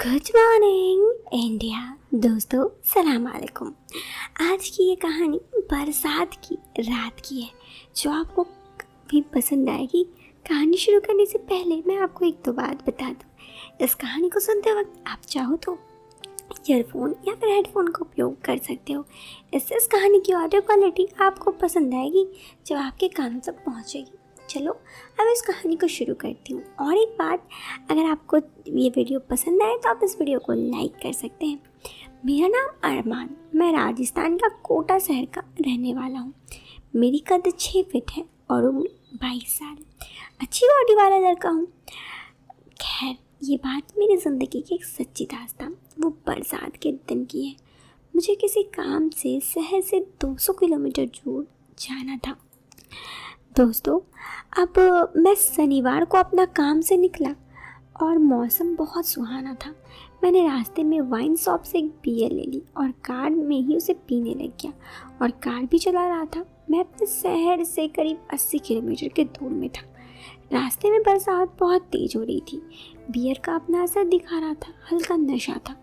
Good morning India. दोस्तों सलाम अलैकुम। आज की ये कहानी बरसात की रात की है जो आपको भी पसंद आएगी। कहानी शुरू करने से पहले मैं आपको एक दो बात बता दूँ। इस कहानी को सुनते वक्त आप चाहो तो ईयरफोन या फिर हेडफोन का उपयोग कर सकते हो। इससे इस कहानी की ऑडियो क्वालिटी आपको पसंद आएगी जब आपके कानों तक पहुँचेगी। चलो अब इस कहानी को शुरू करती हूँ। और एक बात, अगर आपको ये वीडियो पसंद आए तो आप इस वीडियो को लाइक कर सकते हैं। मेरा नाम अरमान, मैं राजस्थान का कोटा शहर का रहने वाला हूँ। मेरी कद 6 फीट है और उम्र 22 साल। अच्छी बॉडी वाला लड़का हूँ। खैर, ये बात मेरी ज़िंदगी की एक सच्ची दास्तान वो बरसात के दिन की है। मुझे किसी काम से शहर से 200 किलोमीटर दूर जाना था। दोस्तों, अब मैं शनिवार को अपना काम से निकला और मौसम बहुत सुहाना था। मैंने रास्ते में वाइन शॉप से एक बियर ले ली और कार में ही उसे पीने लग गया और कार भी चला रहा था। मैं अपने शहर से करीब 80 किलोमीटर के दूर में था। रास्ते में बरसात बहुत तेज़ हो रही थी। बियर का अपना असर दिखा रहा था, हल्का नशा था।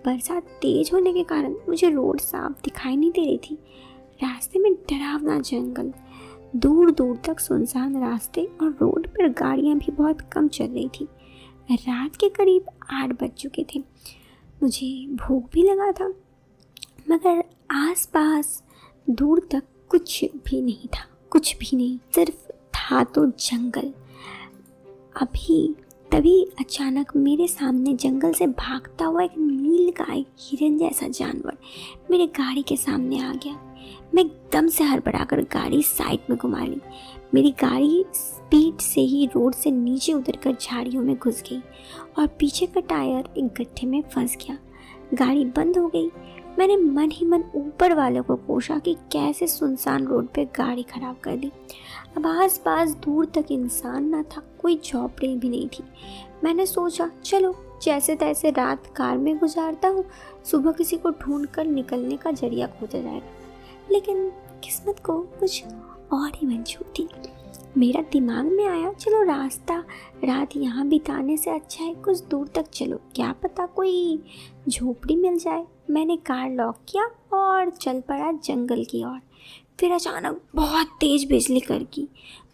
बरसात तेज़ होने के कारण मुझे रोड साफ दिखाई नहीं दे रही थी। रास्ते में डरावना जंगल, दूर दूर तक सुनसान रास्ते और रोड पर गाड़ियां भी बहुत कम चल रही थी। रात के करीब 8 बज चुके थे। मुझे भूख भी लगा था, मगर आसपास दूर तक कुछ भी नहीं था। कुछ भी नहीं, सिर्फ था तो जंगल। तभी अचानक मेरे सामने जंगल से भागता हुआ एक नीलगाय हिरन जैसा जानवर मेरे गाड़ी के सामने आ गया। मैं एकदम से हड़बड़ाकर गाड़ी साइड में घुमा ली। मेरी गाड़ी स्पीड से ही रोड से नीचे उतरकर झाड़ियों में घुस गई और पीछे का टायर एक गड्ढे में फंस गया। गाड़ी बंद हो गई। मैंने मन ही मन ऊपर वालों को कोसा कि कैसे सुनसान रोड पे गाड़ी खराब कर दी। अब आसपास दूर तक इंसान ना था, कोई झोपड़ी भी नहीं थी। मैंने सोचा चलो जैसे तैसे रात कार में गुजारता हूँ, सुबह किसी को ढूंढ कर निकलने का जरिया खोजा जाएगा। लेकिन किस्मत को कुछ और ही मंजूर थी। मेरा दिमाग में आया चलो रात यहाँ बिताने से अच्छा है कुछ दूर तक चलो, क्या पता कोई झोपड़ी मिल जाए। मैंने कार लॉक किया और चल पड़ा जंगल की ओर। फिर अचानक बहुत तेज बिजली कड़की।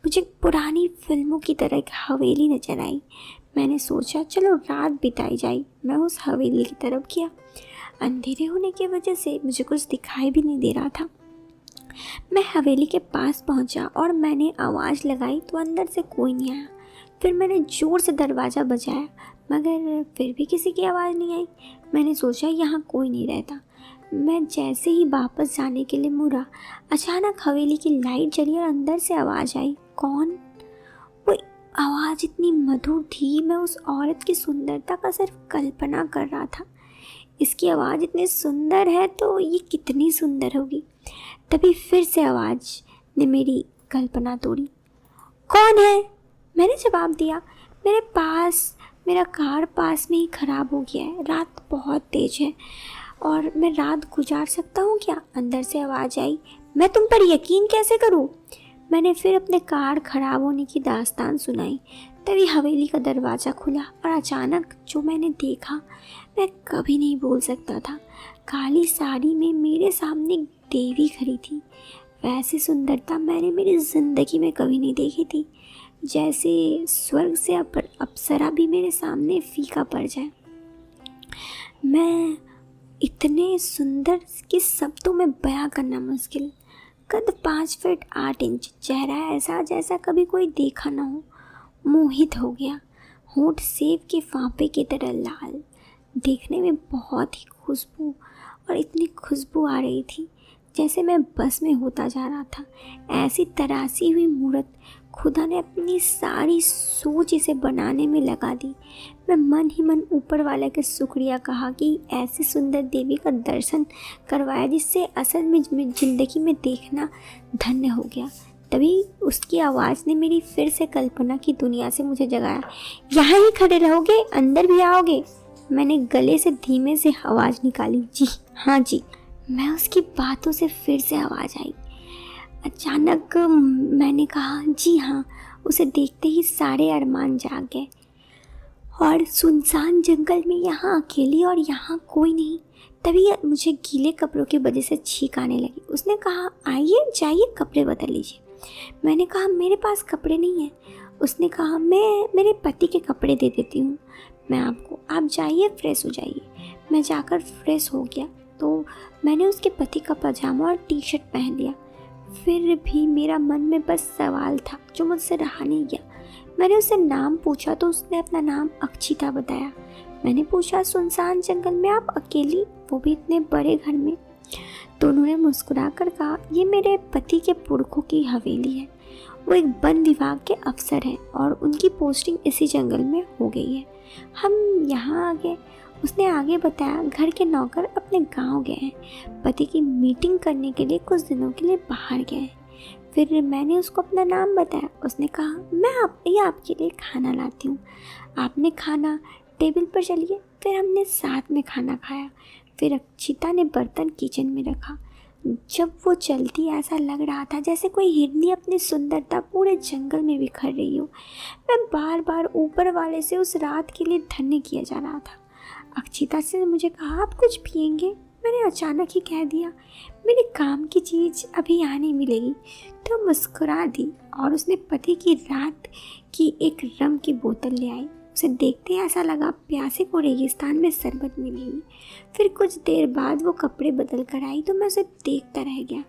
मुझे पुरानी फिल्मों की तरह एक हवेली नजर आई। मैंने सोचा चलो रात बिताई जाए। मैं उस हवेली की तरफ गया। अंधेरे होने की वजह से मुझे कुछ दिखाई भी नहीं दे रहा था। मैं हवेली के पास पहुंचा और मैंने आवाज़ लगाई तो अंदर से कोई नहीं आया। फिर मैंने ज़ोर से दरवाज़ा बजाया, मगर फिर भी किसी की आवाज़ नहीं आई। मैंने सोचा यहाँ कोई नहीं रहता। मैं जैसे ही वापस जाने के लिए मुड़ा, अचानक हवेली की लाइट जली और अंदर से आवाज़ आई। कौन? वो आवाज़ इतनी मधुर थी, मैं उस औरत की सुंदरता का सिर्फ कल्पना कर रहा था। इसकी आवाज़ इतनी सुंदर है तो ये कितनी सुंदर होगी। तभी फिर से आवाज़ ने मेरी कल्पना तोड़ी। कौन है? मैंने जवाब दिया। मेरा कार पास में ही ख़राब हो गया है। रात बहुत तेज़ है और मैं रात गुजार सकता हूँ क्या? अंदर से आवाज़ आई। मैं तुम पर यकीन कैसे करूँ? मैंने फिर अपने कार ख़राब होने की दास्तान सुनाई। तभी हवेली का दरवाज़ा खुला और अचानक जो मैंने देखा मैं कभी नहीं भूल सकता था। काली साड़ी में मेरे सामने एक देवी खड़ी थी। वैसी सुंदरता मैंने मेरी ज़िंदगी में कभी नहीं देखी थी। जैसे स्वर्ग से अप्सरा भी मेरे सामने फीका पड़ जाए। मैं इतने सुंदर कि शब्दों में बयां करना मुश्किल। कद 5 फीट 8 इंच, चेहरा ऐसा जैसा कभी कोई देखा ना हो। मोहित हो गया। होंठ सेब के फांपे की तरह लाल, देखने में बहुत ही खुशबू और इतनी खुशबू आ रही थी जैसे मैं बस में होता जा रहा था। ऐसी तराशी हुई मूर्त खुदा ने अपनी सारी सोच इसे बनाने में लगा दी। मैं मन ही मन ऊपर वाले का शुक्रिया कहा कि ऐसी सुंदर देवी का दर्शन करवाया जिससे असल में ज़िंदगी में देखना धन्य हो गया। तभी उसकी आवाज़ ने मेरी फिर से कल्पना की दुनिया से मुझे जगाया। यहाँ ही खड़े रहोगे? अंदर भी आओगे? मैंने गले से धीमे से आवाज़ निकाली। जी हाँ जी। मैं उसकी बातों से फिर से आवाज़ आई। अचानक मैंने कहा जी हाँ। उसे देखते ही सारे अरमान जाग गए और सुनसान जंगल में यहाँ अकेली और यहाँ कोई नहीं। तभी मुझे गीले कपड़ों की वजह से छींक आने लगी। उसने कहा, आइए जाइए कपड़े बदल लीजिए। मैंने कहा, मेरे पास कपड़े नहीं हैं। उसने कहा, मैं मेरे पति के कपड़े दे देती हूँ मैं आपको, आप जाइए फ्रेश हो जाइए। मैं जाकर फ्रेश हो गया तो मैंने उसके पति का पजामा और टी शर्ट पहन लिया। फिर भी मेरा मन में बस सवाल था जो मुझसे रहा नहीं गया। मैंने उससे नाम पूछा तो उसने अपना नाम अक्षिता बताया। मैंने पूछा, सुनसान जंगल में आप अकेली, वो भी इतने बड़े घर में? तो उन्होंने मुस्कुराकर कहा, ये मेरे पति के पुरखों की हवेली है। वो एक वन विभाग के अफसर हैं और उनकी पोस्टिंग इसी जंगल में हो गई है। हम यहाँ आ गए। उसने आगे बताया, घर के नौकर अपने गांव गए हैं, पति की मीटिंग करने के लिए कुछ दिनों के लिए बाहर गए हैं। फिर मैंने उसको अपना नाम बताया। उसने कहा, मैं आपके लिए खाना लाती हूँ। आपने खाना टेबल पर चलिए। फिर हमने साथ में खाना खाया। फिर अक्षिता ने बर्तन किचन में रखा। जब वो चलती ऐसा लग रहा था जैसे कोई हिरनी अपनी सुंदरता पूरे जंगल में बिखर रही हो। मैं बार बार ऊपर वाले से उस रात के लिए धन्य किया जा रहा था। अक्षिता से मुझे कहा, आप कुछ पियेंगे? मैंने अचानक ही कह दिया, मेरे काम की चीज़ अभी यहाँ नहीं मिलेगी। तो मुस्कुरा दी और उसने पति की रात की एक रम की बोतल ले आई। उसे देखते ही ऐसा लगा प्यासे को रेगिस्तान में शरबत मिलेगी। फिर कुछ देर बाद वो कपड़े बदल कर आई तो मैं उसे देखता रह गया।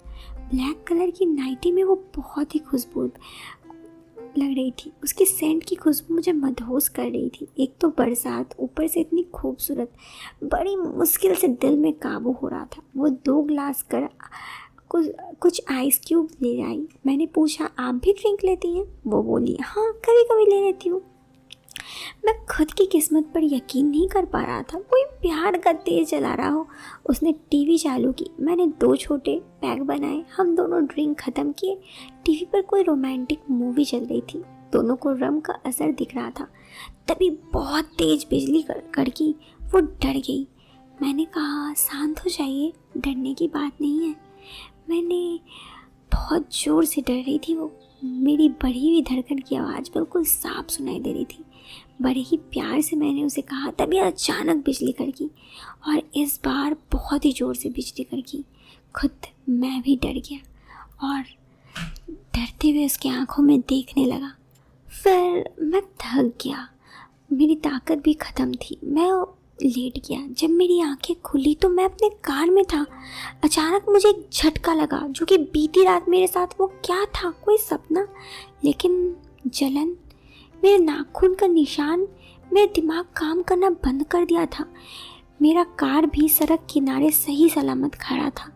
ब्लैक कलर की नाइटी में वो बहुत ही खुशबू लग रही थी। उसकी सेंट की खुशबू मुझे मदहोश कर रही थी। एक तो बरसात, ऊपर से इतनी खूबसूरत। बड़ी मुश्किल से दिल में काबू हो रहा था। वो 2 गिलास कर कुछ आइस क्यूब ले आई। मैंने पूछा, आप भी ड्रिंक लेती हैं? वो बोली, हाँ कभी कभी ले लेती हूँ। मैं खुद की किस्मत पर यकीन नहीं कर पा रहा था, कोई प्यार का तेज जला रहा हो। उसने टीवी चालू की। मैंने 2 छोटे पैक बनाए। हम दोनों ड्रिंक ख़त्म किए। टीवी पर कोई रोमांटिक मूवी चल रही थी। दोनों को रम का असर दिख रहा था। तभी बहुत तेज बिजली कड़की। वो डर गई। मैंने कहा, शांत हो जाइए, डरने की बात नहीं है। मैंने बहुत ज़ोर से डर रही थी। वो मेरी बढ़ी हुई धड़कन की आवाज़ बिल्कुल साफ सुनाई दे रही थी। बड़े ही प्यार से मैंने उसे कहा। तभी अचानक बिजली कड़की और इस बार बहुत ही ज़ोर से बिजली कड़की। खुद मैं भी डर गया और डरते हुए उसकी आंखों में देखने लगा। फिर मैं थक गया, मेरी ताकत भी ख़त्म थी। मैं लेट गया। जब मेरी आंखें खुली तो मैं अपने कार में था। अचानक मुझे एक झटका लगा, जो कि बीती रात मेरे साथ वो क्या था, कोई सपना? लेकिन जलन, मेरे नाखून का निशान, मेरा दिमाग काम करना बंद कर दिया था। मेरा कार भी सड़क किनारे सही सलामत खड़ा था।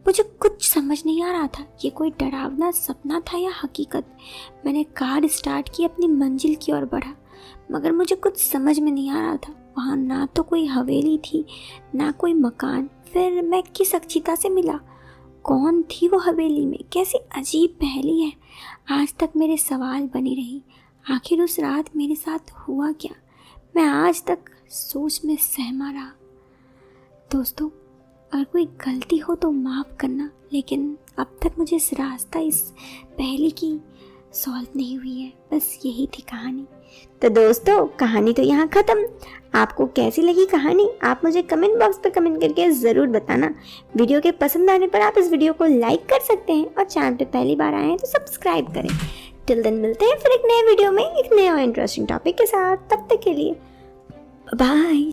मुझे कुछ समझ नहीं आ रहा था, ये कोई डरावना सपना था या हकीकत। मैंने कार स्टार्ट की, अपनी मंजिल की ओर बढ़ा, मगर मुझे कुछ समझ में नहीं आ रहा था। वहाँ ना तो कोई हवेली थी, ना कोई मकान। फिर मैं किस अक्षिता से मिला? कौन थी वो हवेली में? कैसी अजीब पहेली है। आज तक मेरे सवाल बनी रही। आखिर उस रात मेरे साथ हुआ क्या? मैं आज तक सोच में सहमा रहा। दोस्तों, अगर कोई गलती हो तो माफ़ करना, लेकिन अब तक मुझे इस पहेली की सॉल्व नहीं हुई है। बस यही थी कहानी। तो दोस्तों, कहानी तो यहाँ ख़त्म। आपको कैसी लगी कहानी, आप मुझे कमेंट बॉक्स पर कमेंट करके ज़रूर बताना। वीडियो के पसंद आने पर आप इस वीडियो को लाइक कर सकते हैं और चैनल पर पहली बार आए हैं तो सब्सक्राइब करें। टिल देन मिलते हैं फिर एक नए वीडियो में एक नए और इंटरेस्टिंग टॉपिक के साथ। तब तक के लिए बाय।